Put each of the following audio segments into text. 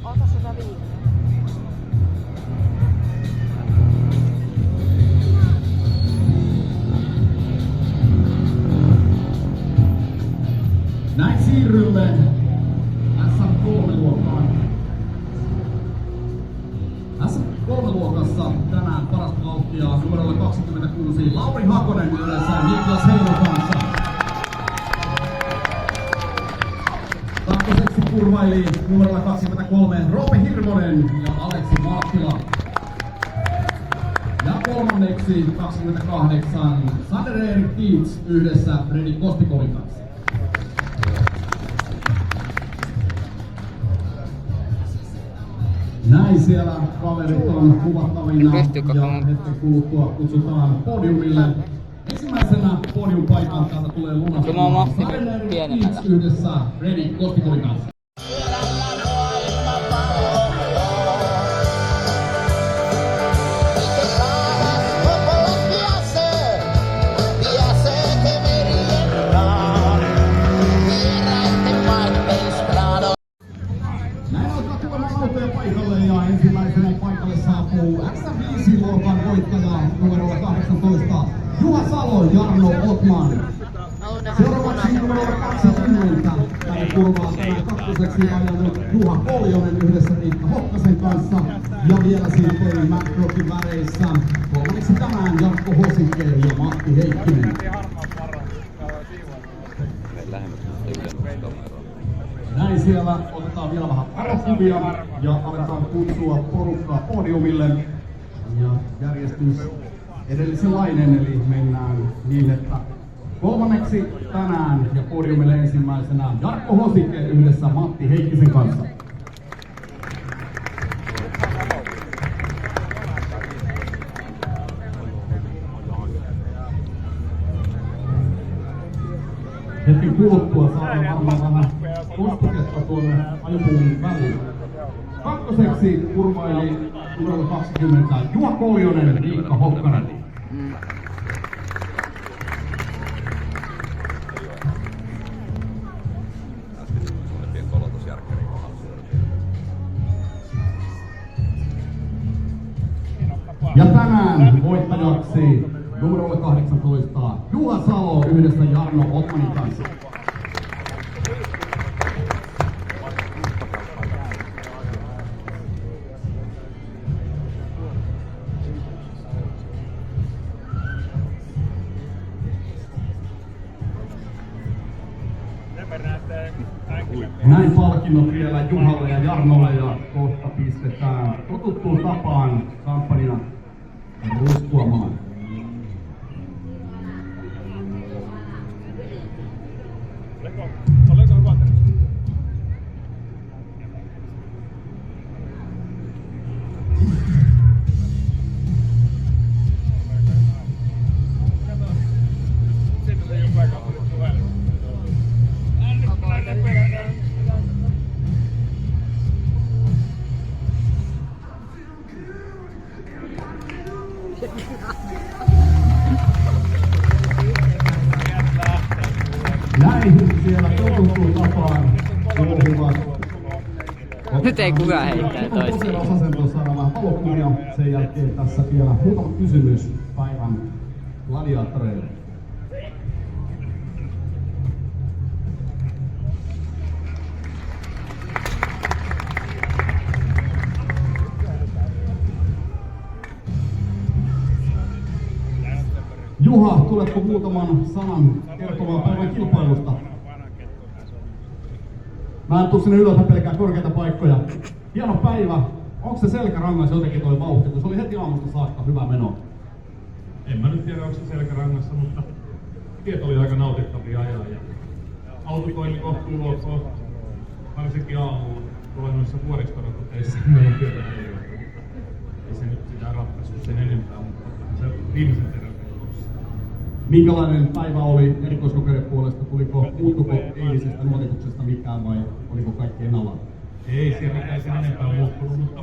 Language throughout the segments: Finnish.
Ota se viikko. Näin siirrymme SM3-luokkaan. SM3-luokassa tänään parasta vauhtia numerolla 26 Lauri Hakonen yhdessä Niklas Heinon kanssa. Kakkoseksi kurvaili numerolla 23 Roope Hirvonen ja Aleksi Maattila. Ja kolmanneksi 28 Sander Erik Tiits yhdessä Fredi Kostikovin kanssa. Näin siellä kaverit on kuvattavina ja hetken kuluttua kutsutaan podiumille. Ensimmäisenä podiumpaikan täältä tulee lunastamaan Sander Erik Tiits yhdessä Fredi Kostikovin kanssa. Paikalle ja ensimmäisenä paikalle saapuu SM5-luokan voittaja numerolla 18 Juha Salo, Jarno Otman. Seuraavaksi numerolla 20 tänne kurvaan kakkoseksi ajanut Juha Koljonen yhdessä Riikka Hokkasen kanssa. Ja vielä sitten McRockin väreissä kolmanneksi tänään Jarkko Hosike ja Matti Heikkinen. Näin siellä otetaan vielä vähän arvokuvia ja aletaan kutsua porukkaa podiumille. Ja järjestys edellisenlainen, eli mennään niin, että kolmanneksi tänään ja podiumille ensimmäisenä Jarkko Hosike yhdessä Matti Heikkisen kanssa. Hetken kuluttua saadaan varmaan vähän kospuketta tuonne ajopuun väliin. Kakkoseksi kurvaili numero 20 Juha Koljonen, Riikka Hokkanen. Ja tänään voittajaksi numerolle 18 Juha Salo yhdessä Jarno Otmanin kanssa. Näin palkinnot vielä Juhalle ja Jarnolle ja kohta pistetään totuttuun tapaan kampanjana ruskuamaan. Näin siellä totuttuun tapaan juhlivat. Nyt ei kukaan heittää toisiin. Osasen tuossa saada vähän valokuvia. Sen jälkeen tässä vielä muutama kysymys päivän gladiaattoreille. Juha, tuletko muutaman sanan kertomaan päivän kilpailusta? Mä en tuu sinne ylös, pelkää korkeita paikkoja. Hieno päivä. Onko se selkärangassa jotenkin toi vauhti, kun se oli heti aamusta saakka hyvä meno? En mä nyt tiedä, onko se selkärangassa, mutta tiet oli aika nautittavia ajaa. Ja auto toimi kohtuulokkoon, varsinkin aamulla. Tuolla noissa vuoristorakoteissa meidän työtä ei se nyt sitä ratkaisua sen enempää, mutta se viimeisen terveys. Minkälainen päivä oli erikoiskokeiden puolesta? Muuttuko eilisestä nuotituksesta mitään vai oliko kaikki ennallaan? Ei siellä mitään sen enempää muuttunut, mutta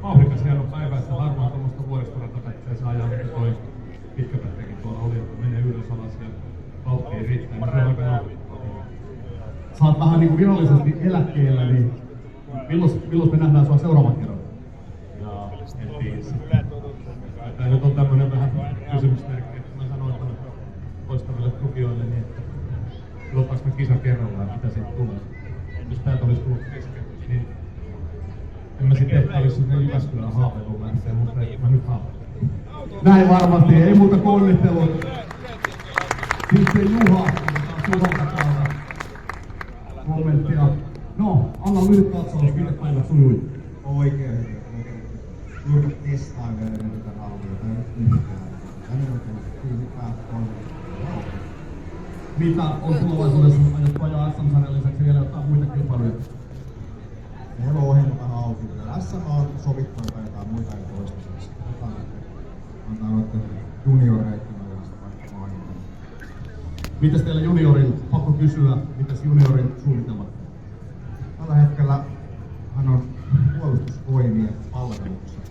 vauhdikas hieno päivä, että harvaan tuommoista vuoristorataketteä saa ajaa, mutta toi pitkäpätkäkin tuolla oli, että menee ylös alas ja vauhti ei riittää, niin se on aika nauttavaa. Sä oot vähän niin kuin virallisesti eläkkeellä, niin Milloin me nähdään sua seuraavan kerran? Ja tämä nyt on tämmönen vähän kysymysmerkki, että mä sanoin toistaville tukijoille niin, että ottaako me kisa kerrallaan, mitä siitä tulee. Jos täältä olisi tullut kesken, niin en mä sitten ehkä olisi sinne Jyväskylän haaveluun lähteä, mutta mä nyt haaveilen. Näin varmasti, ei muuta kuin onnittelut. Sitten Juha takaa kommenttia. No, anna lyhyt katsaus, miten päivä sujui. Oikein hyvin. Juuri testaan vielä tätä rauhaa. Tänne on hyvää on. Mitä on tulevaisuudessa? Aiotko ajaa SM-sarjan lisäksi vielä jotain muita kilpailuja? Meillä on ohjelma vähän auki. SM on sovittu jotain muita ei toistaiseksi. Antaa noiden junioreiden ajasta vaikka mainita. Mitäs teillä juniorin, pakko kysyä, mitäs juniorin suunnitelmat? Tällä hetkellä hän on puolustusvoimien palveluksessa.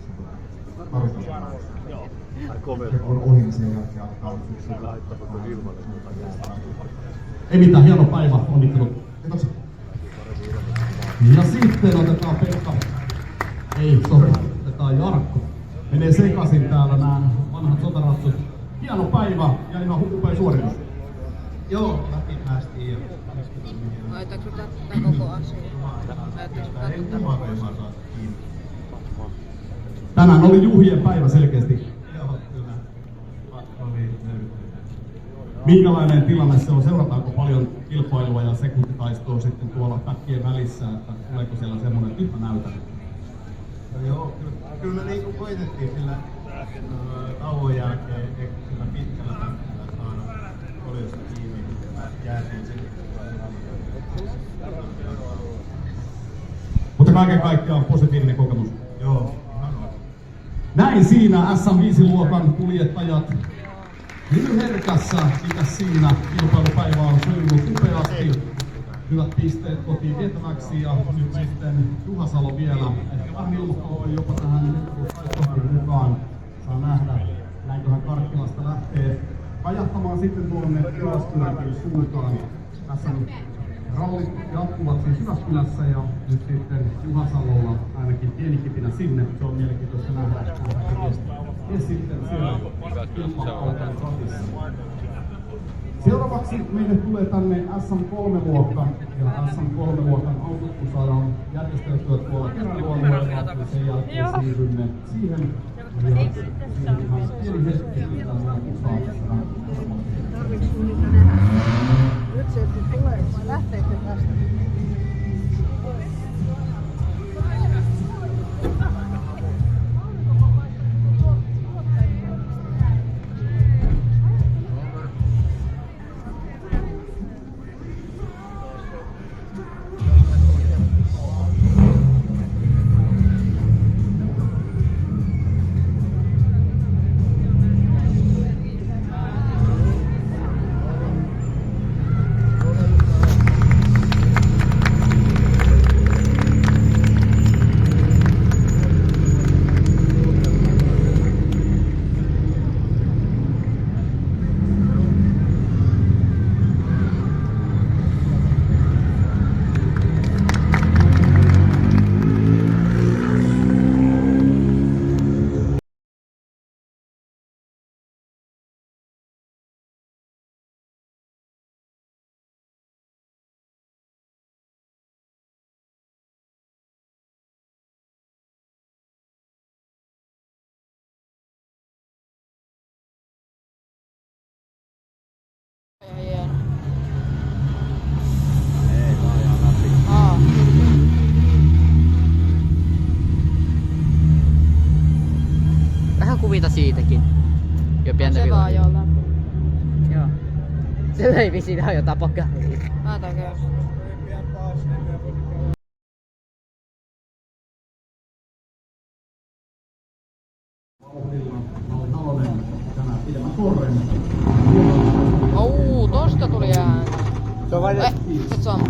Se on ohi sen jälkeen alkaa syksyllä. Ei mitään, hieno päivä, onnittelut. Kiitos. Ja sitten otetaan Pekka. Ei, sori, otetaan Jarkko. Menee sekaisin täällä nämä vanhat sotaratsut. Hieno päivä ja ihan upea suoritus. Joo, läpi päästiin jo. Laitaanko tätä koko asia? Tänään oli juhlien päivä selkeästi. Joo, kyllä. Oli löytynyt. Minkälainen tilanne se on? Seurataanko paljon kilpailua ja sekuntitaistoa sitten tuolla päkkien välissä, että tuleeko siellä semmoinen tyhmä näytä? Joo, kyllä me niinku koitettiin sillä tauon jälkeen sillä pitkällä pätkällä saada koljosta kiinni, jäätiin sinne. Mutta kaiken kaikkiaan positiivinen kokemus. Joo, ihan on. Näin siinä SM5-luokan kuljettajat Herkässä, mitäs siinä kilpailupäivä on sujunut upeasti. Hyvät pisteet kotiin vietäväksi ja nyt sitten Juha Salo vielä. Ehkä vähän ilmoittelua jopa tähän taistoihin mukaan. Saa nähdä, näinköhän Karkkilasta lähtee kajahtamaan sitten tuonne Jyväskylänkin suuntaan. Tässä nyt rallit jatkuvat siis Jyväskylässä ja nyt sitten Juha Salolla ainakin pieni kipinä sinne. Se on mielenkiintoista nähdä. Ja sitten siellä kilpailuautojen ratissa. Seuraavaksi meille tulee tänne SM3-luokka ja SM3-luokan autot, kun saadaan järjesteltyä tuolla keräilualueella ja sen jälkeen siirrymme siihen. Ja siihen ihan pieni hetki, mitä on kusaamassa. Nyt se tulee, vai lähteekö tästä? Vähän kuvita siitäkin. Jo pientä Se vaan joo läpi. Joo. Se ei vissiin ihan jotain pakkaria. Laitaanko? Tosta tuli ääntä. Se on vain Nyt se on.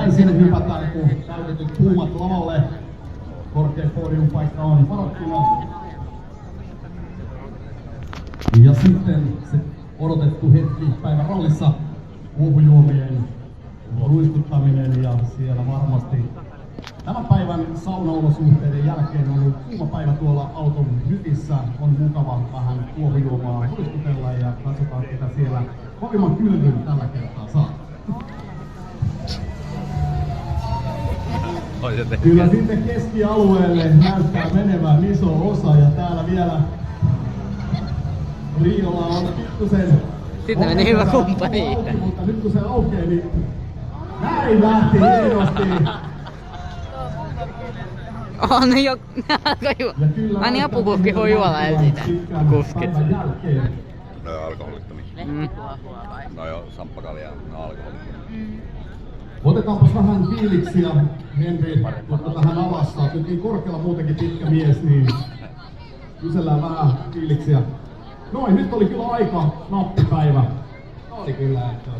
Näin sinne hypätään, kun täytetyt kuumat lavalle. Korkein podiumpaikka on varattuna. Ja sitten se odotettu hetki päivän rallissa, kuohujuomien ruistuttaminen, ja siellä varmasti tämän päivän saunaolosuhteiden jälkeen on ollut kuuma päivä tuolla auton hytissä. On mukava vähän kuohujuomaa ruistutella ja katsotaan, ketä siellä kovimman kylvyn tällä kertaa saa. Kyllä sitten keskialueelle näyttää menevän iso osa, ja täällä vielä Riolla on pikkusen... Sitten meni hyvä kumppani. Mutta nyt kun se aukeaa, niin näin lähti hienosti. On jo, Ani apukuski voi juoda sitä kuskit. No joo, alkoholittomia. No joo, samppakaljaa, no alkoholittomia. Otetaanpas vähän fiiliksiä, Henri, mutta tähän alassa. Nyt niin korkealla muutenkin pitkä mies, niin kysellään vähän fiiliksiä. Noin, nyt oli kyllä aika nappipäivä. Oli kyllä, että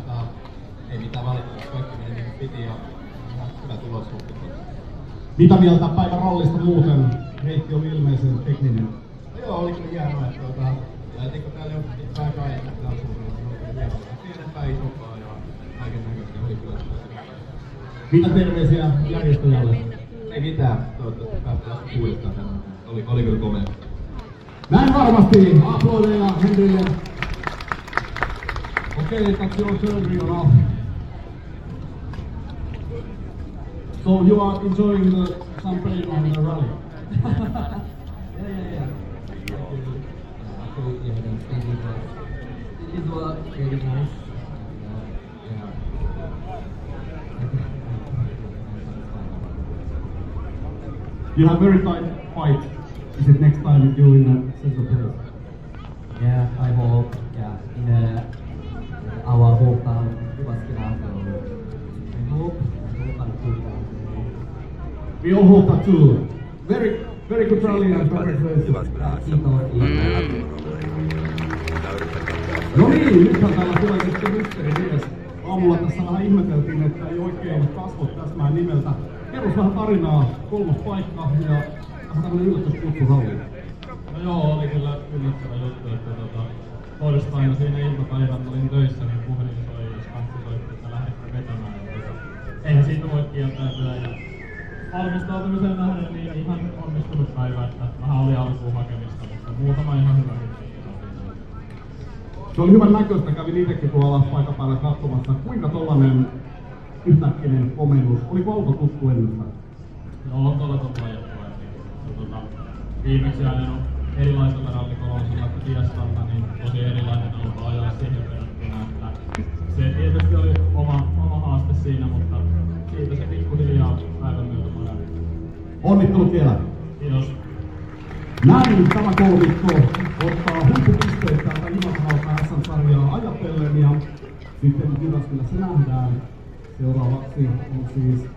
ei mitään valitettavasti, kaikki meni niin kuin piti ja ihan hyvä tulos. Mitä mieltä päivän rallista muuten? Reitti oli ilmeisen tekninen. No joo, oli kyllä hienoa, että lähtiinkö täällä jo pitää aikaa että täällä suunnalla, niin oli kyllä hienoa. Pienempää isompaa ja kaiken näköistä oli kyllä. Mitä terveisiä järjestäjälle? Ei mitään, toivottavasti päästään uudestaan tänne. Oli kyllä komea. Näin varmasti, aplodeja Henrille. Okei, that's your turn, Riona. So you are enjoying the champagne on the rally? Yeah. It was really nice. You have very tight fight. Is it next time you in a central place? Yeah, I hope. Yeah, in our hometown, Jyväskylä. I hope I'm good. We all hope that too. Very good rally and congratulations. No niin, nythän täällä tulee sitten mysteerimies. Aamulla tässä vähän ihmeteltiin, että ei oikein kasvot täsmään nimeltä. Kerros vähän tarinaa, 3. paikka ja vähän tämmönen yllätyskutsuralli. No joo, oli kyllä yllättävä juttu, että torstaina siinä iltapäivän olin töissä, niin puhelin soi, jos kanssi soitti, että lähdette vetämään. Eihän siitä voi kieltäytyä. Ja valmistautumiseen nähden niin ihan onnistunut päivä, että vähän oli alkuun hakemista, mutta muutama ihan hyvä juttu. Se oli hyvän näköistä, kävin itsekin tuolla paikan päällä katsomassa. Kuinka tollanen yhtäkkinen komennus? Oliko auto tuttu ennestään? No on tuolla tuttu ajettua. Viimeksi ajanut erilaisella rallikolonsilla kuin Fiestalla, niin tosi erilainen auto ajaa siihen verrattuna. Että se tietysti oli oma haaste siinä, mutta siitä se pikkuhiljaa päivän myötä paremmin. Onnittelut vielä! Kiitos. Näin tämä kolmikko ottaa huippupisteet täältä Imatralta SM-sarjaa ajatellen, ja sitten Jyväskylässä nähdään. Seuraavaksi on siis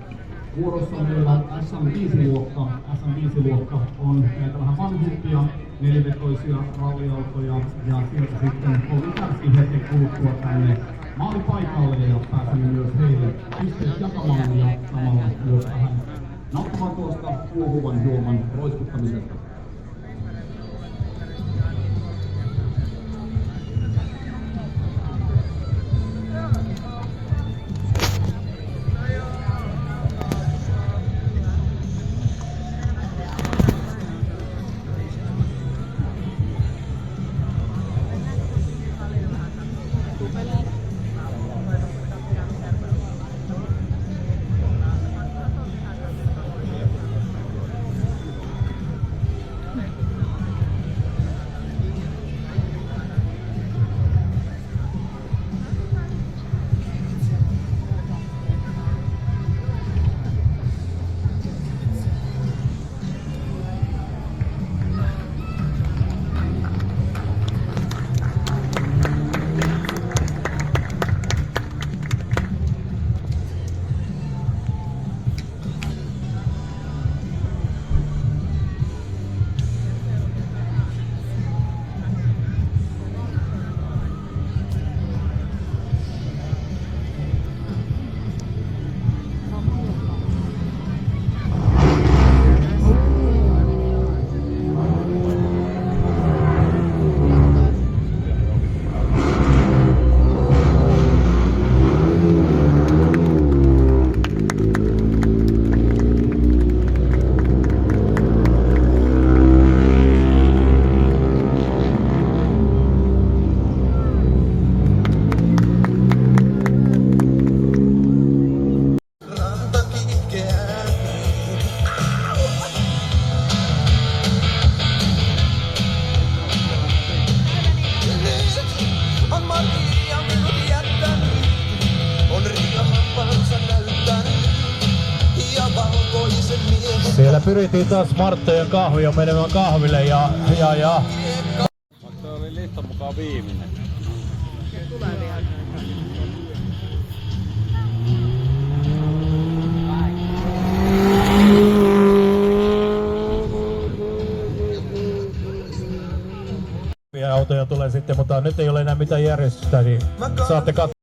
vuorossa meillä SM5-luokka. SM5-luokka on näitä vähän vanhempia nelivetoisia ralliautoja, ja sieltä sitten kolmi kärsii hetken kuluttua tänne maalipaikalle, ja pääsemme myös heille pisteet jakamaan ja samalla myös vähän nauttimaan tuosta kuohuvan juoman roiskuttamisesta. Ja pyrittiin taas Marttojen kahvia menemään kahville ja. Se oli listan mukaan viimeinen. Autoja tulee sitten, mutta nyt ei ole enää mitään järjestystä, niin saatte katsoa.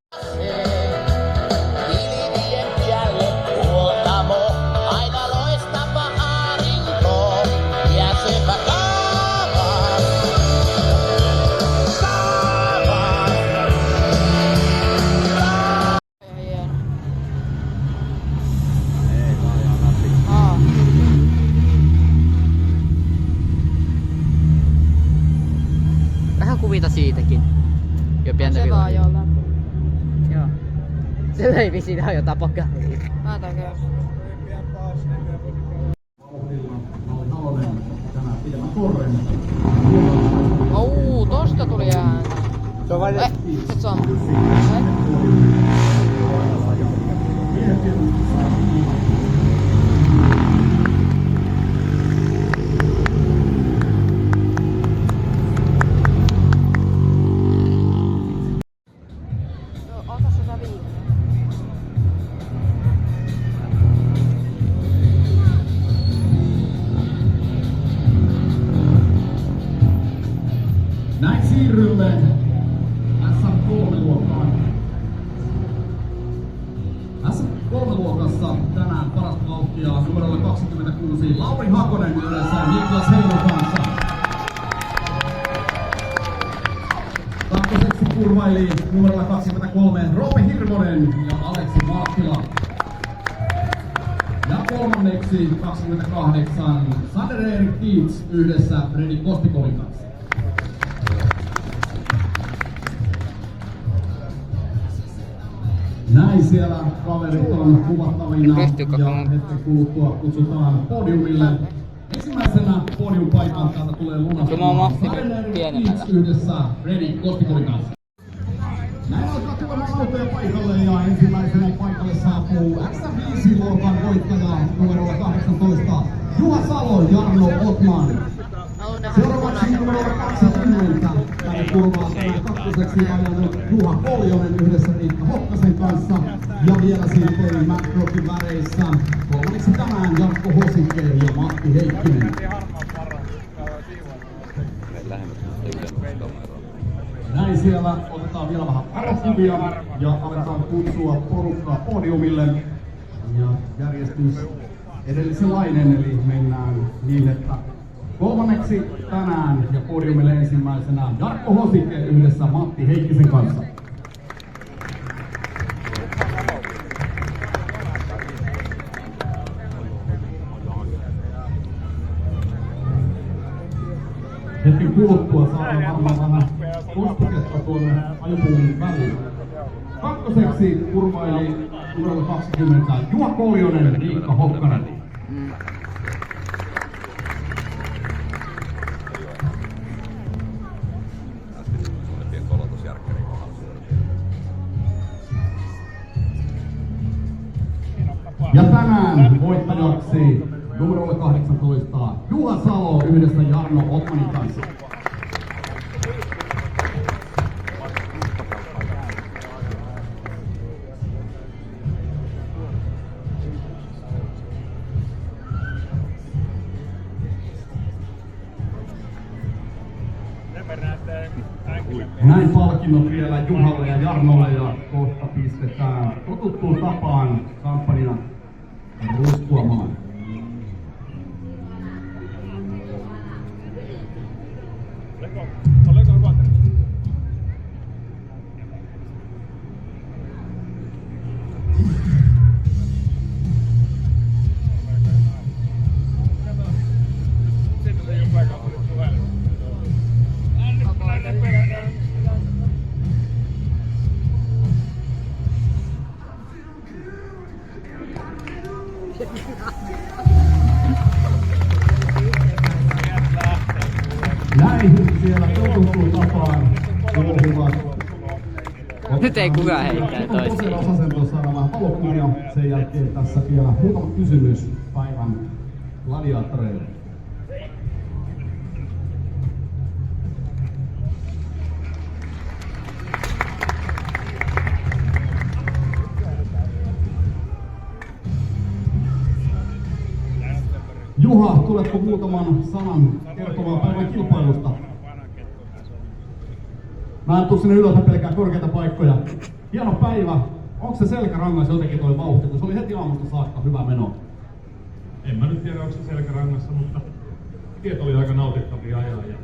Vähän kuvita siitäkin. Jo pientä Se vaan jolla. Joo. Se leivi siinä jo tapokäriin. Tosta tuli ääntä. Se on vain... Nyt se on. Ota sitä viimeinen. Näin siirrymme S3-luokkaan. S3-luokassa tänään parasta vauhtia numerolle 26 Lauri Hakonen yhdessä Niklas Heinon kanssa. Kakkoseksi kurvaili numerolla 23 Roope Hirvonen ja Aleksi Maattila. Ja kolmanneksi 28 Sander Erik Tiits yhdessä Fredi Kostikovin kanssa. Näin siellä kaverit on kuvattavina ja hetken kuluttua kutsutaan podiumille. Ensimmäisenä podiumpaikan täältä tulee lunastamaan Sander Erik yhdessä Fredi Kostikovin kanssa. Näin alkaa tulemaan autoja paikalle ja ensimmäisenä paikalle saapuu X5-luokan voittaja numerolla 18 Juha Salo, Jarno Otman. Seuraavaksi numerolla 20 tänne kurvaan tänään kakkoseksi ajanut Juha Koljonen yhdessä Riikka Hokkasen kanssa. Ja vielä sitten McRockin väreissä kolmanneksi tänään Jarkko Hosike ja Matti Heikkinen. Näin siellä otetaan vielä vähän arvokuvia ja aletaan kutsua porukkaa podiumille. Ja järjestys edellisenlainen, eli mennään niin, että kolmanneksi tänään ja podiumille ensimmäisenä Jarkko Hosike yhdessä Matti Heikkisen kanssa. Hetken kuluttua saadaan varmaan vähän kospuketta tuonne ajopuun väliin. Kakkoseksi kurvaili numerolla 20 Juha Koljonen, Riikka Hokkanen. Ja tänään voittajaksi numerolla 18 Juha Salo yhdessä Jarno Otmanin kanssa. Näin palkinnot vielä Juhalle ja Jarnolle ja kohta pistetään totuttuun tapaan kampanja ruskuamaan. Näin siellä totuttuun tapaan juhlivat. Nyt ei kukaan heittää toisiin. Asentossa saadaan vähän valokuvia. Sen jälkeen tässä vielä muutama kysymys päivän gladiaattoreille. Juha, tuletko muutaman sanan kertomaan päivän kilpailusta? Mä en tuu sinne ylös pelkää korkeita paikkoja. Hieno päivä. Onko se selkärangas jotenkin toi vauhti, kun se oli heti aamusta saakka hyvä meno? En mä nyt tiedä, onko se selkärangassa, mutta tiet oli aika nautittavia ajaa. Ja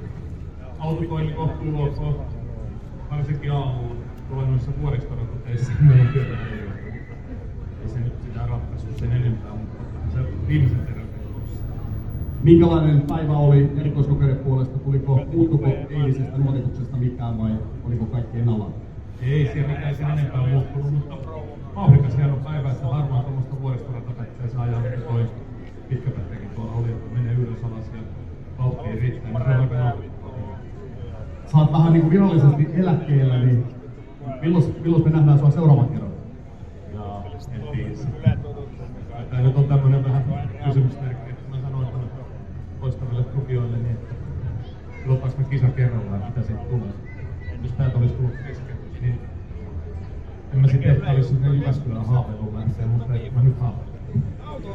autokoili kohtuu ok, varsinkin aamuun tuolla noissa vuoristorakoteissa meidän työtä ei se nyt sitä ratkaissut sen enempää, mutta se viimeisen terän tulossa. Minkälainen päivä oli erikoiskokeiden puolesta? Muuttuko eilisestä nuotituksesta mitään vai oliko kaikki ennallaan? Ei siellä mitään sen enempää muuttunut, mutta vauhdikas hieno päivä, että harmaan tuommoista vuoristorataketta saa ajaa, mitä toi pitkäpätkäkin tuolla oli, että menee ylös alas ja vauhtiin riittää, niin se on aika nautittavaa. Sä oot vähän niin kuin virallisesti eläkkeellä, niin milloin me nähdään sua seuraavan kerran? Ja en tiedä. Tämä nyt on tämmönen vähän kysymysmerkki, että mä sanoin toistaville tukijoille, niin että otaanko me kisa kerrallaan, mitä siitä tulee. Jos täältä olisi tullut keskeytys, niin en mä sitten ehkä olisi sinne Jyväskylän haaveilun lähteä, mutta mä nyt haaveilen.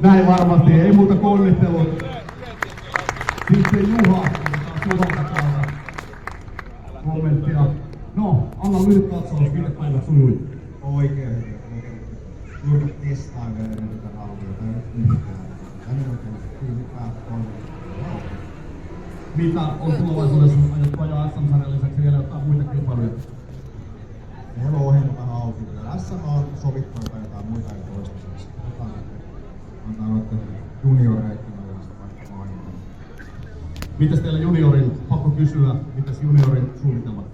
Näin varmasti, ei muuta kuin onnittelut. Sitten Juha, kommenttia. No, anna lyhyt katsaus, miten päivät sujui. Oikein hyvin. Juuri testaan vielä tätä rauhaa. Tai nyt yhtään. Tänne oikein hyvää on. Mitä on tulevaisuudessa aiottu ajaa SM-sarjan lisäksi vielä jotain muita kilpailuja? Meillä on ohjelma vähän auki. SM on sovittu jotain muita ei toistaiseksi. Antaa noiden junioreiden ajasta vaikka mainita. Mitäs teillä juniorin, pakko kysyä, mitäs juniorin suunnitelmat?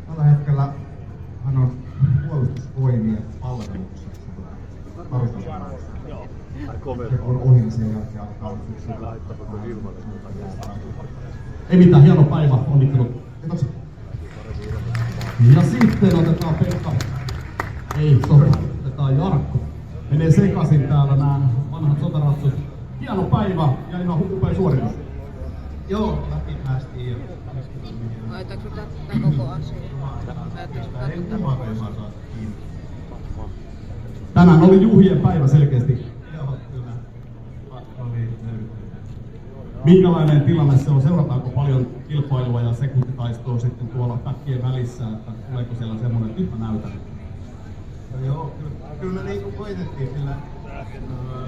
Tällä hetkellä hän on puolustusvoimien palveluksessa. Ja kun ohi, niin sen jälkeen alkaa syksyllä. Ei mitään, hieno päivä, onnittelut. Kiitos. Ja sitten otetaan Pekka. Ei, sori, otetaan Jarkko. Menee sekaisin täällä nämä vanhat sotaratsut. Hieno päivä ja ihan upea suoritus. Joo, läpi päästiin. Laitaanko tätä koko asiaa? Ei kukaan ei saa kiinni. Tänään oli juhlien päivä selkeästi. Joo, kyllä. Oli löytyy. Minkälainen tilanne se on? Seurataanko paljon kilpailua ja sekuntitaistoa sitten tuolla päkkien välissä, että tuleeko siellä semmoinen, että nyt mä näytän? No joo, kyllä me niinku koitettiin sillä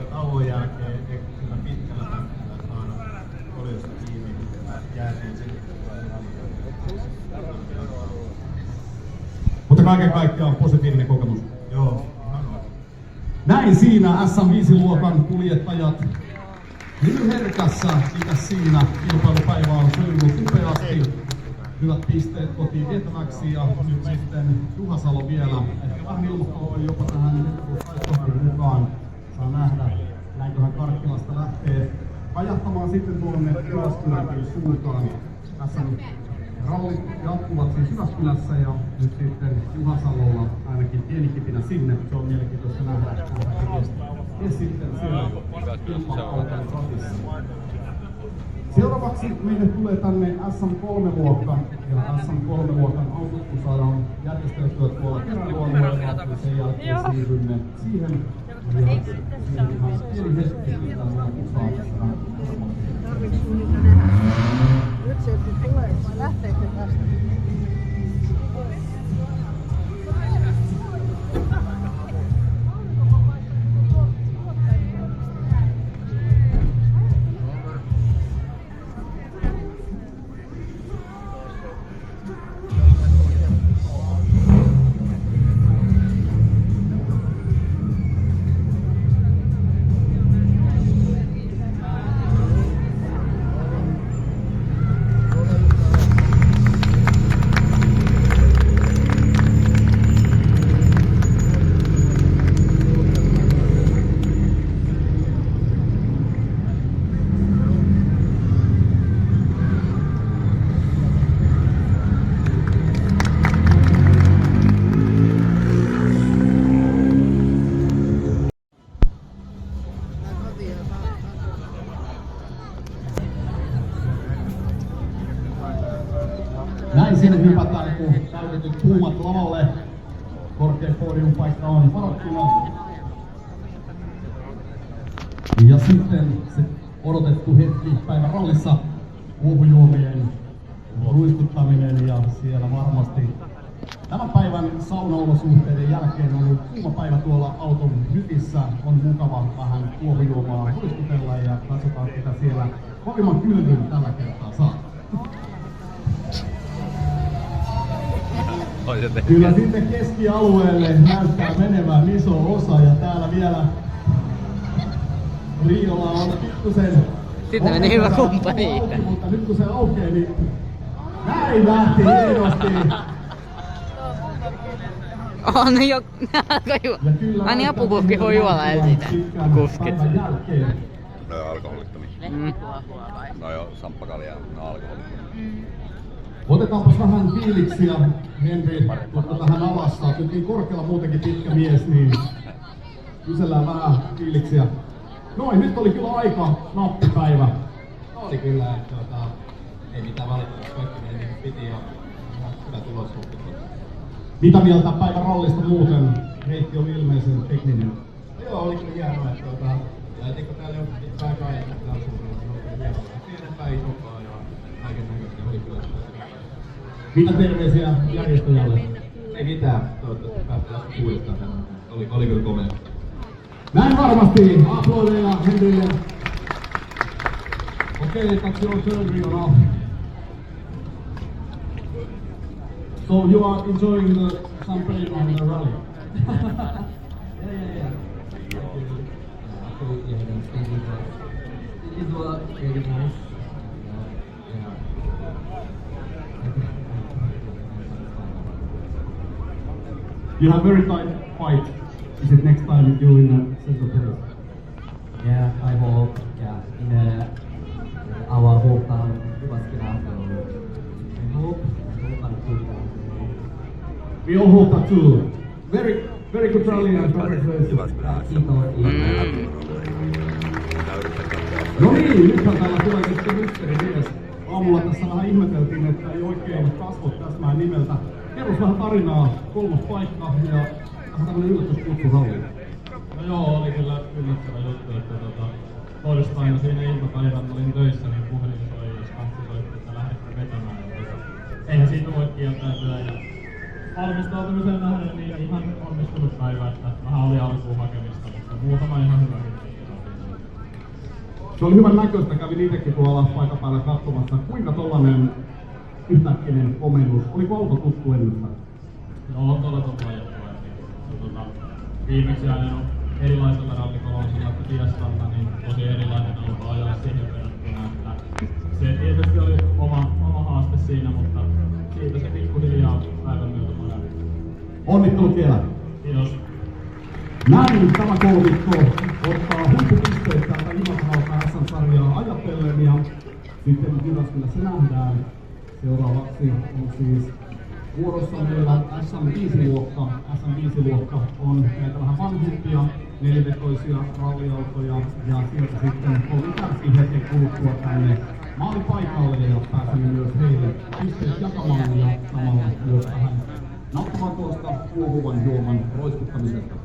tauon jälkeen sillä pitkällä pätkällä saada koljosta kiinni, että jäätiin sen. Mutta kaiken kaikkiaan positiivinen kokemus. Joo, ihan on. Näin siinä SM5-luokan kuljettajat Herkässä, mitäs siinä kilpailupäivä on sujunut upeasti. Hyvät pisteet kotiin vietäväksi ja nyt sitten Juha Salo vielä. Ehkä vähän ilmoittautui jopa tähän taistohtiin mukaan. Saa nähdä, näinköhän Karkkilasta lähtee kajahtamaan sitten tuonne Jyväskylänkin suuntaan. Tässä rallit jatkuvat siis Jyväskylässä ja nyt sitten Juha Salolla ainakin pieni kipinä sinne. Se on mielenkiintoista nähdä. Ja sitten siellä kilpailuauton ratissa. Seuraavaksi meille tulee tänne SM3-luokka ja SM3-luokan autot, kun saadaan järjesteltyä tuolla keräilualueella ja sen jälkeen siirrymme siihen. Ja siihen ihan pieni hetki, mitä on usaamassa. Nyt se tulee, vai lähteekö tästä? lavalle. Korkea podiumpaikka on varattuna. Ja sitten se odotettu hetki päivän rallissa, kuohujuomien ruiskuttaminen ja siellä varmasti tämän päivän saunaolosuhteiden jälkeen on ollut kuuma päivä tuolla auton hytissä. On mukava vähän kuohujuomaa ruiskutella ja katsotaan ketä siellä kovimman kylvyn tällä kertaa saa. Kyllä sitten keskialueelle näyttää menevän iso osa ja täällä vielä Riolla on pikkusen... Sitten meni hyvä kumppani itse. Mutta nyt kun se aukeaa, niin näin lähti hienosti. On jo, aina apukuski voi juoda siitä kuskit. No joo, alkoholittomia. No joo, samppakaljaa, no alkoholittomia. Otetaanpas vähän fiiliksiä, Henri, mutta tähän alassa. Nyt niin korkealla muutenkin pitkä mies, niin kysellään vähän fiiliksiä. Noin, nyt oli kyllä aika nappipäivä. Oli kyllä, että ei mitään valitettavasti, kaikki meni niin kuin piti ja ihan hyvä tulos loppuun. Mitä mieltä päivän rallista muuten? Reitti oli ilmeisen tekninen. Joo, oli kyllä hienoa, että kun täällä jo aika ajan täällä suunnalla, niin oli hienoa. Pienempää, isompaa ja kaiken näköistä oli kyllä. Mitä terveisiä järjestäjälle? Ei mitään, toivottavasti päästään uudestaan tänään. Oli kyllä komea. Näin varmasti. Aplodeja Henrille. Okei, that's your turn, Riona. So you are enjoying the champagne on the rally? Yeah. Absolutely, it was very nice. You have very tight fight. Is it next time you in the center place? Yeah, I hope. Yeah, in our hometown, Jyväskylä. I hope I'm good. We all hope that too. Very good rally and congratulations. No niin, nythän täällä tulee sitten mysteeri mies. Aamulla tässä vähän ihmeteltiin, että ei oikein kasvot täsmää nimeltä. Kerros vähän tarinaa, 3. paikka ja vähän tämmönen yllätyskutsu ralliin. No joo, oli kyllä yllättävä juttu, että torstaina siinä iltapäivän olin töissä, niin puhelin soi ja Skanssi soitti, että lähdette vetämään. Eihän siitä voi kieltäytyä ja valmistautumiseen nähden niin ihan onnistunut päivä, että vähän oli alkuun hakemista, mutta muutama ihan hyvä hitto. Se oli hyvän näköistä, kävin itsekin tuolla paikan päällä katsomassa. Kuinka tollanen yhtäkkinen komennus? Oliko auto tuttu ennestään? No on tuolla ajettua. Viimeksi ajanut erilaisella rallikolosilla kuin Fiestalta, niin tosi erilainen auto ajaa siihen verrattuna. Se tietysti oli oma haaste siinä, mutta siitä se pikkuhiljaa päivän myötä paremmin. Onnittelut vielä! Kiitos. Näin tämä kolmikko ottaa huippupisteet täältä Imatralta SM-sarjaa ajatellen ja sitten Jyväskylässä nähdään. Seuraavaksi on siis vuorossa meillä SM5-luokka. SM5-luokka on näitä vähän vanhempia, nelivetoisia ralliautoja ja sieltä sitten Olli Kärsi hetken kuluttua tänne maalipaikalle ja pääsemme myös heille pisteet jakamaan ja samalla myös vähän nauttimaan tuosta kuohuvan juoman roiskuttamisesta.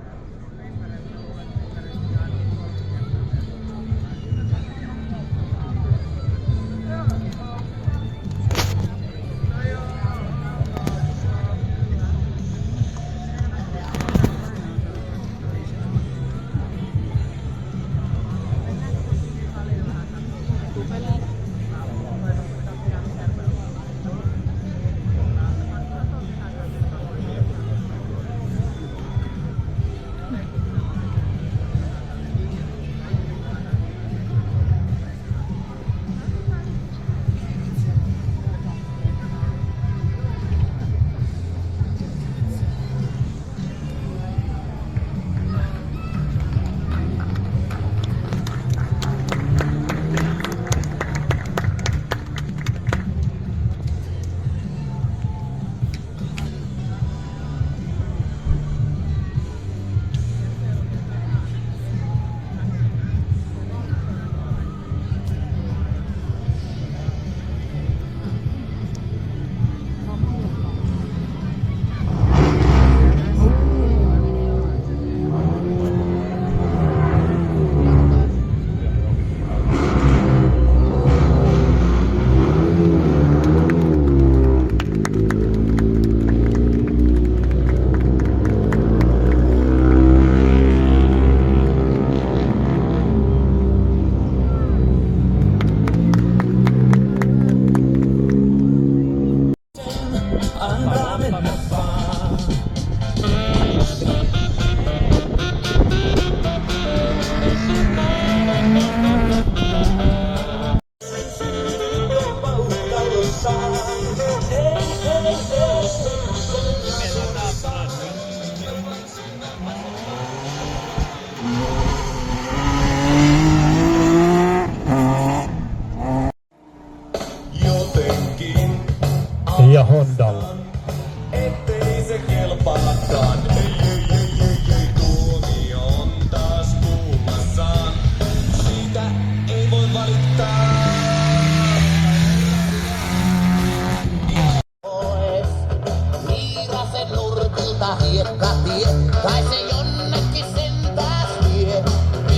Viirasen nurkilta hiekkatie, kai se jonnekin sentääs vie.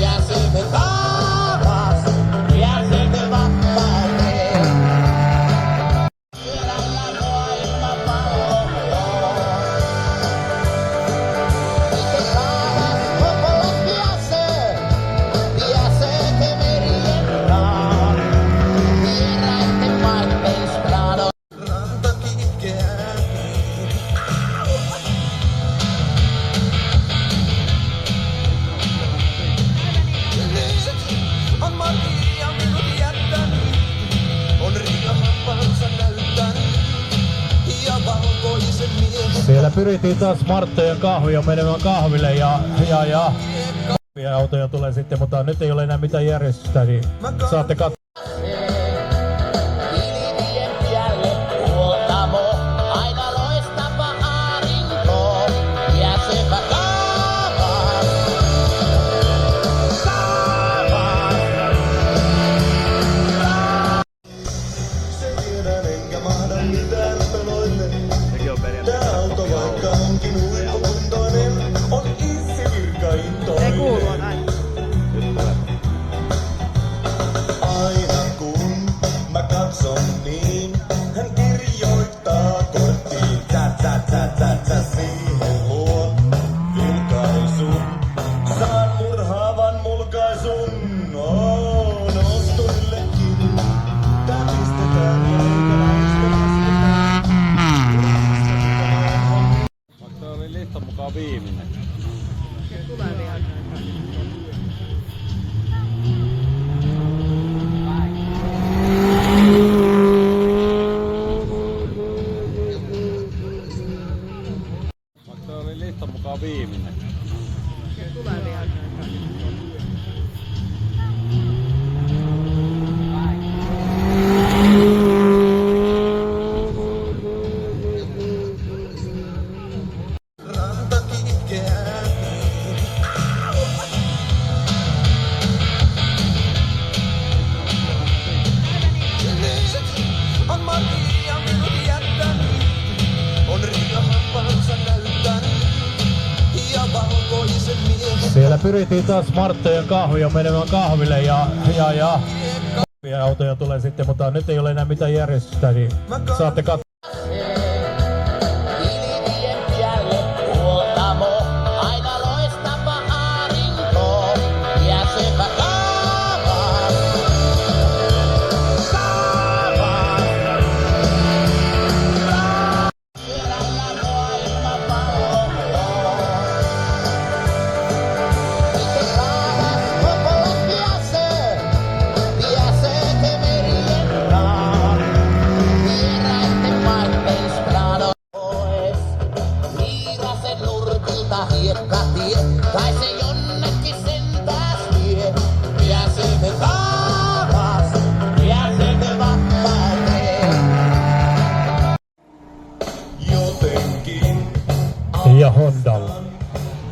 Pääsemme taavas, pääsemme vapauteen. Pyörällä maailma palloon. Itse taavas koko pääsee, pääsee merien taa. Vieraitten maitten strado. Ranta kiikeää. On Maria minut jättänyt, on Riika happansa näyttänyt ja valkoisen miehen. Siellä pyrittiin taas Marttojen kahvia menemään kahville ja autoja tulee sitten, mutta nyt ei ole enää mitään järjestystä, niin saatte katsoa. Pilvien päälle huoltamo, aina loistava aarinko, pääsevä taavas. Se tiedän enkä mahda mitään peloille. Tää auto vaikka onkin huippukuntoinen, on itse virkaintoinen. Ei kuulu näin. Aina kun mä katson niin, hän kirjoittaa korttiin. Tää siihen luon vilkaisun. Saan murhaavan mulkaisun. Nosturillekin. Tää pistetään eikä lasketaan. Se oli listan mukaan viimeinen. Tulee vielä. Se oli listan mukaan viimeinen. Tulee vielä. Ranta kiikeää. On Maria minut jättänyt, on Riika happansa näyttänyt ja valkoisen miehen. Siellä pyrittiin taas Marttojen kahvia menemään kahville ja autoja tulee sitten, mutta nyt ei ole enää mitään järjestystä, niin saatte katsoa. Pilvien päälle huoltamo, aina loistava aarinko, pääsevä taavas. Pyörällä maailma palloon. Itse taavas koko pääsee, pääsee merien taa. Vieraitten maitten strado. Viirasen nurkilta hiekkatie, kai se jonnekin sentääs vie. Pääsemme taavas, pääsemme vapauteen. Jotenkin Ja Hondalla.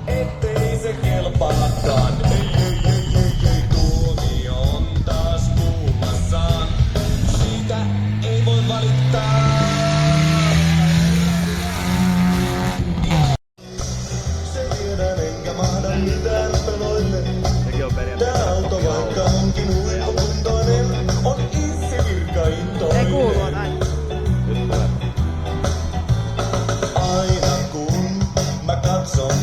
ettei se kelpaakaan. Ei, tuomio on taas kuumassaan. Siitä ei voi valittaa. Se tiedän enkä mahda mitään peloille. Tää auto vaikka onkin huippukuntoinen, on itse virkaintoinen. Ei kuulu näin. Aina kun mä katson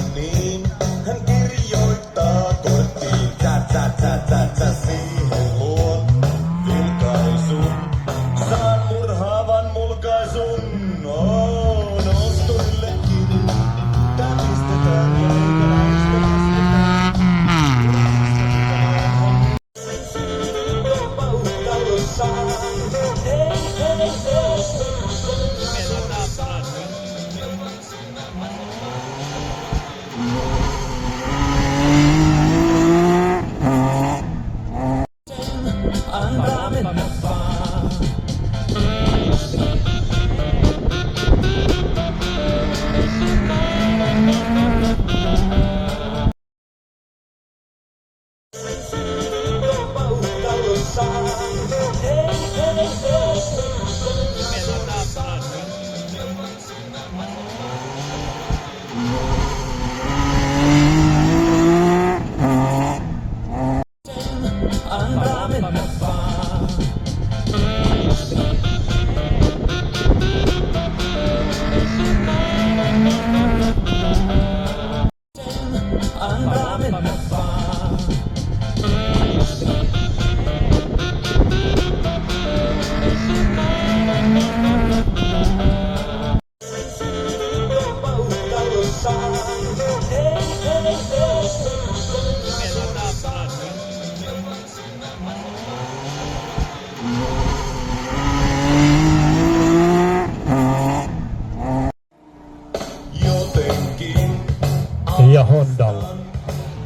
ja Hondalla.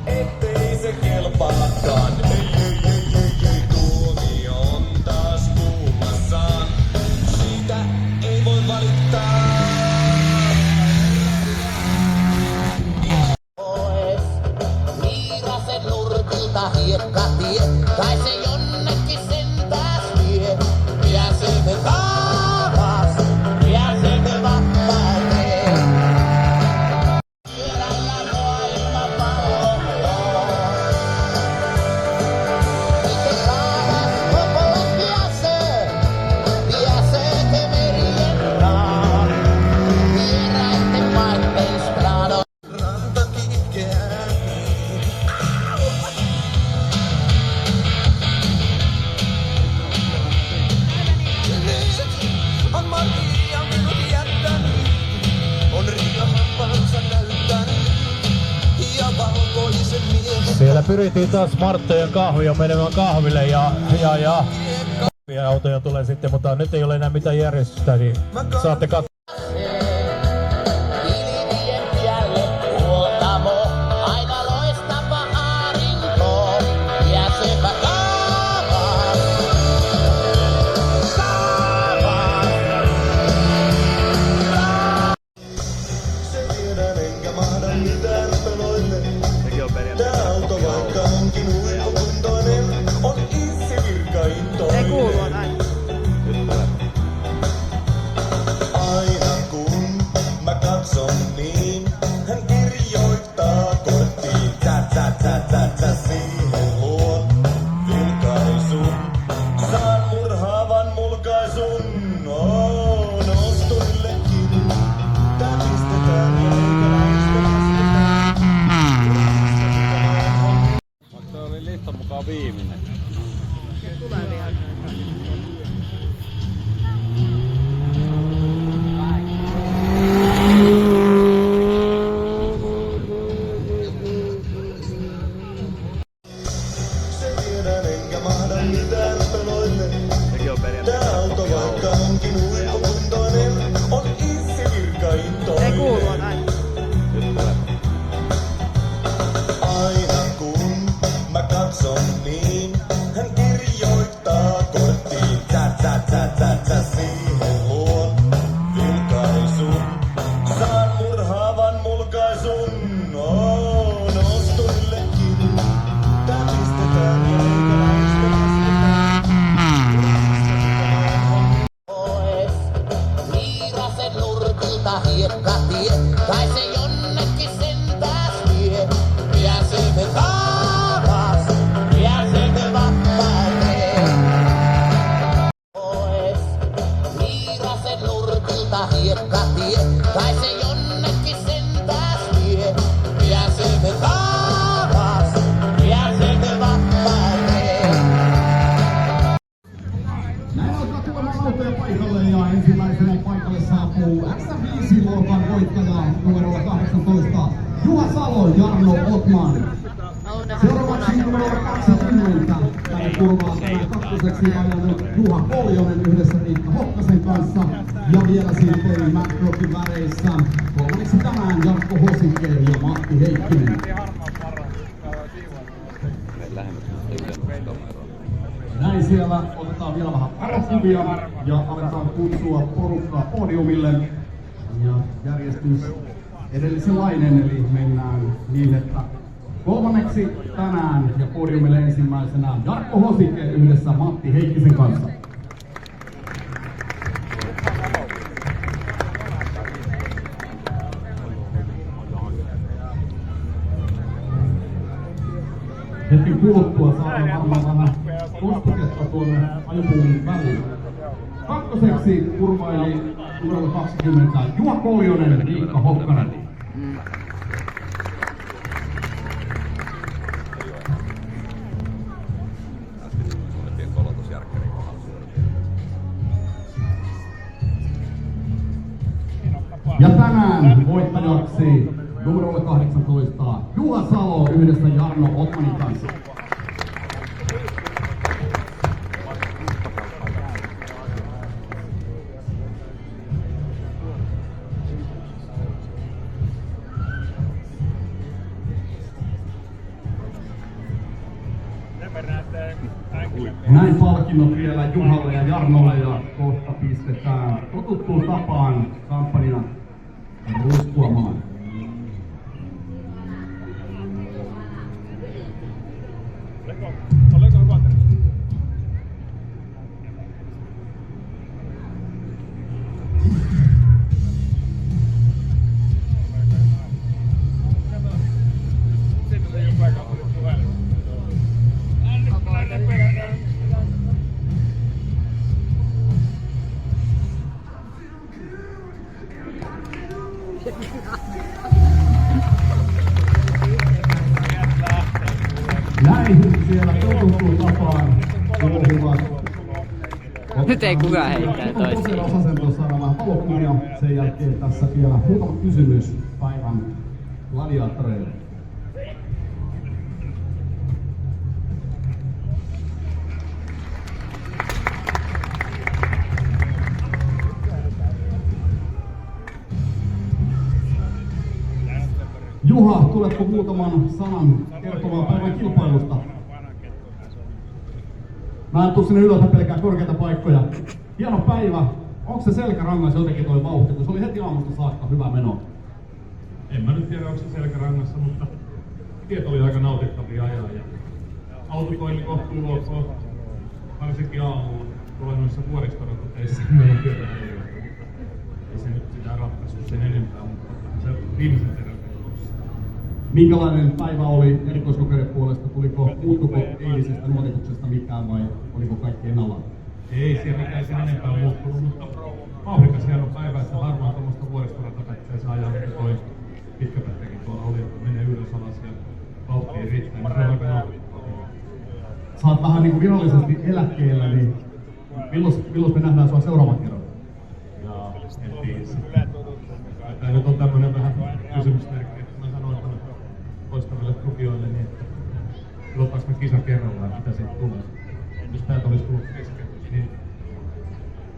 Ettei se kelpaakaan. Ei, tuomio on taas kuumassaan. Siitä ei voi valittaa. Pois Viirasen nurkilta hiekkatie, kai se jonnekin sentääs vie. Pääsemme taas, pääsemme vapauteen. Pyörällä maailma palloon. Itse taas lopulla pääsee merien taan. Vieraitten maitten strado. Ranta kiikeää. On Maria minut jättänyt, on riihampansa näyttänyt ja valkoisen miehen. Siellä pyrittiin taas Marttojen kahvia menemään kahville ja autoja tulee sitten, mutta nyt ei ole enää mitään järjestystä, niin saatte katsoa. Pilvien päälle huoltamo, aina loistava aarinko. Pääsepä taas, Se tiedän enkä mahda mitään peloille. Tää auto vaikka onkin huippukuntoinen, on itse virkaintoinen. Ei kuulu on aina. Aina kun mä katson niin, hän kirjoittaa korttiin. Tsa, siihen luon vilkaisun. Saan murhaavan mulkaisun. Nosturillekin. Tää pistetään ja eikä lasketaan. Se oli listan mukaan viimeinen. Tulee vielä. Se tiedän enkä mahda mitään peloille. Tää auto vaikka onkin huippukuntoinen, on itse virkaintoinen. Ei kuulu on aina. Aina kun mä katson niin, hän kirjoittaa korttiin. Tsa, siihen luon vilkaisun. Saan murhaavan mulkaisun. Nosturillekin. Tää pistetään ja eikä lasketaan. pois Viirasen nurkilta hiekkatie, kai se jonnekin sentääs vie. Pääsemme taas, pääsemme vapauteen. Pois Viirasen nurkilta hiekkatie, kai se jonnekin sentääs vie. Pääsemme taas, pääsemme vapauteen. Näin alkaa tulemaan autoja paikalle ja ensimmäisenä paikalle saapuu X5-luokan voittaja numerolla 18 Juha Salo, Jarno Otman. Seuraavaksi numerolla 20 tänne turvaan tänään kakkoseksi ajanut Juha Koljonen yhdessä Riikka Hokkasen kanssa. Ja vielä sitten McRockin väreissä kolmanneksi tänään Jarkko Hosinke ja Matti Heikkinen. Näin siellä otetaan vielä vähän arvokuvia ja aletaan kutsua porukkaa podiumille. Ja järjestys edellisenlainen, eli mennään niin, että kolmanneksi tänään ja podiumille ensimmäisenä Jarkko Hosike yhdessä Matti Heikkisen kanssa. Hetken kuluttua saadaan varmaan vähän kospuketta tuonne ajopuun väliin. Kakkoseksi kurvaili numero 20 Juha Koljonen, Riikka Hokkanen. Ja tänään voittajaksi numerolle 18 Juha Salo yhdessä Jarno Otmanin kanssa. Näin palkinnot vielä Juhalle ja Jarnolle ja kohta pistetään totuttuun tapaan kampanjana ruskuamaan. Oliko hyvä? Näin siellä totuttuun tapaan juhlivat. Nyt ei kukaan heittää toisiin. Tosiaan osasen tuossa saada vähän valokuvia. Sen jälkeen tässä vielä muutama kysymys päivän gladiaattoreille. Juha, tuletko muutaman sanan kertomaan päivän kilpailusta? Mä en tuu sinne ylös pelkää korkeita paikkoja. Hieno päivä. Onko se selkärangassa jotenkin toi vauhti, kun se oli heti aamusta saakka hyvä meno? En mä nyt tiedä, onko se selkärangassa, mutta tiet oli aika nautittavia ajaa. Ja autokoili kohtuu ok, varsinkin aamulla. Tuolla noissa vuoristorakoteissa meidän työtä ei ole. Ei se nyt sitä ratkaissut sen enempää, mutta se viimeisen terän. Minkälainen päivä oli erikoiskokeiden puolesta? Muuttuko eilisestä nuotituksesta mitään vai oliko kaikki ennallaan? Ei siellä mikään sen enempää muuttunut, mutta vauhdikas hieno päivä, että harmaan tuommoista vuoristoratapäätä se ajaa, mutta toi pitkäpätkäkin tuolla oli, että menee ylös alas ja vauhti ei riittää, niin se on aika nautittavaa. Sä oot vähän niinku virallisesti eläkkeellä, niin milloin me nähdään sua seuraavan kerran? Jaa, en tiedä. Tää nyt on tämmönen vähän kysymysmerkki, että mä sanoin tuonne toistaville tukijoille niin, että ottaako me kisa kerrallaan, mitä siitä tulee. Jos täältä olisi tullut keskeytys, niin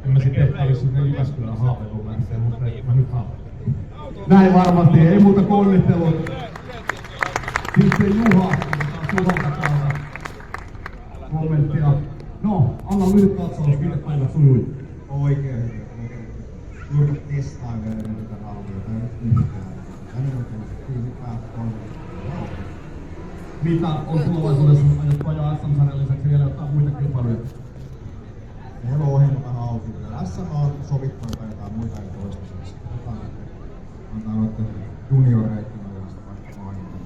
en mä sitten ehkä olisi sinne Jyväskylään haaveilun lähtee, mutta mä nyt haaveilen. Näin varmasti, ei muuta kuin onnittelut. Sitten Juha, Juhalta täältä kommenttia. No, anna lyhyt katsaus, miten päivät sujui. Oikein hyvin. Juuri testaan vielä näitä rauhoja. Tämä nyt yhtään. Tänne on kyllä päästä Mitä on tulevaisuudessa aiottu ajaa SM-sarjan lisäksi vielä jotain muita kilpailuja? Meillä on ohjelma vähän auki. SM on sovittu jotain muita ei toistaiseksi. Antaa noiden junioreiden ajasta vaikka mainita.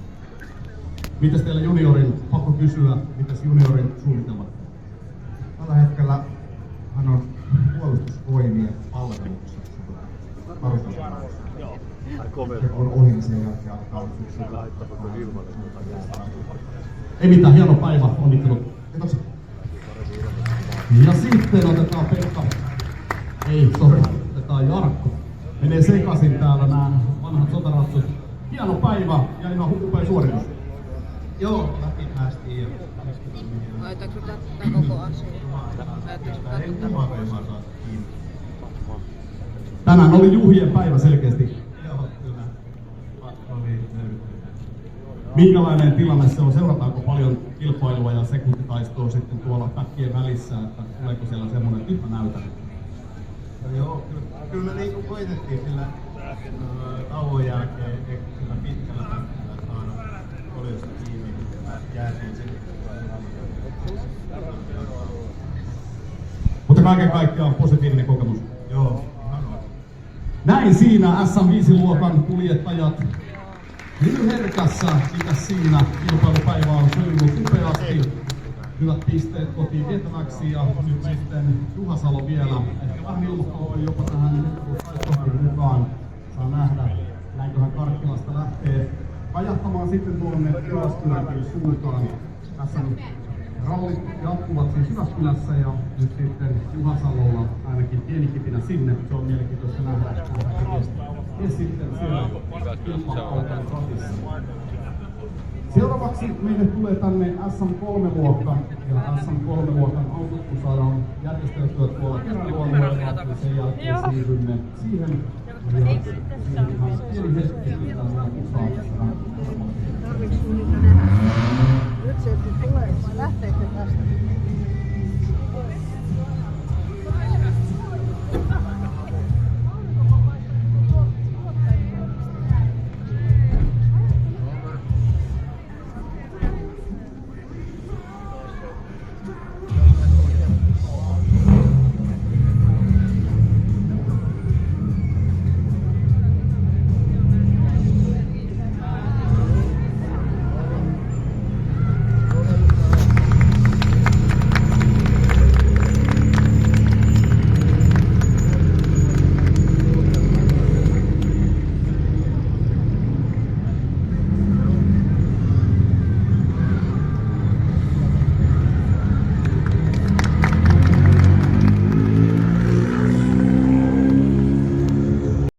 Mitäs teillä juniorin, pakko kysyä, mitäs juniorin suunnitelmat? Tällä hetkellä hän on puolustusvoimien palveluksessa. Se on ohi, niin sen jälkeen alkaa syksyllä. Ei mitään, hieno päivä, onnittelut. Kiitos. Ja sitten otetaan Pekka. Ei, sori, otetaan Jarkko. Menee sekaisin täällä nämä vanhat sotaratsut. Hieno päivä ja ihan upea suoritus. Joo, läpi päästiin jo. Laitaanko tätä koko asia? Ei kumakaan saa kiinni. Tänään oli juhlien päivä selkeästi. Joo, kyllä. Oli löytyy. Minkälainen tilanne se on? Seurataanko paljon kilpailua ja sekuntitaistoa sitten tuolla pätkien välissä, että tuleeko siellä semmoinen, että nyt mä näytän? Joo, kyllä me niinku koitettiin sillä tauon jälkeen sillä pitkällä pätkällä saada Koljosta kiinni, että jäätiin sitten. Mutta kaiken kaikkiaan positiivinen kokemus. Joo. Näin siinä SM5-luokan kuljettajat Herkässä, mitäs siinä kilpailupäivä on sujunut upeasti. Hyvät pisteet kotiin vietäväksi ja nyt sitten Juha Salo vielä. Ehkä vähän ilmoittelua jopa tähän taistoihin mukaan. Saa nähdä, näinköhän Karkkilasta lähtee kajahtamaan sitten tuonne Jyväskylänkin suuntaan. Tässä rallit jatkuvat siis Jyväskylässä ja nyt sitten Juha Salolla ainakin pieni kipinä sinne. Se on mielenkiintoista nähdä. Ja sitten siellä kilpailuauton ratissa. Seuraavaksi meille tulee tänne SM3-luokka ja SM3-luokan autot, kun saadaan järjesteltyä tuolla keräilualueella ja sen jälkeen siirrymme siihen. Ja pieni hetki,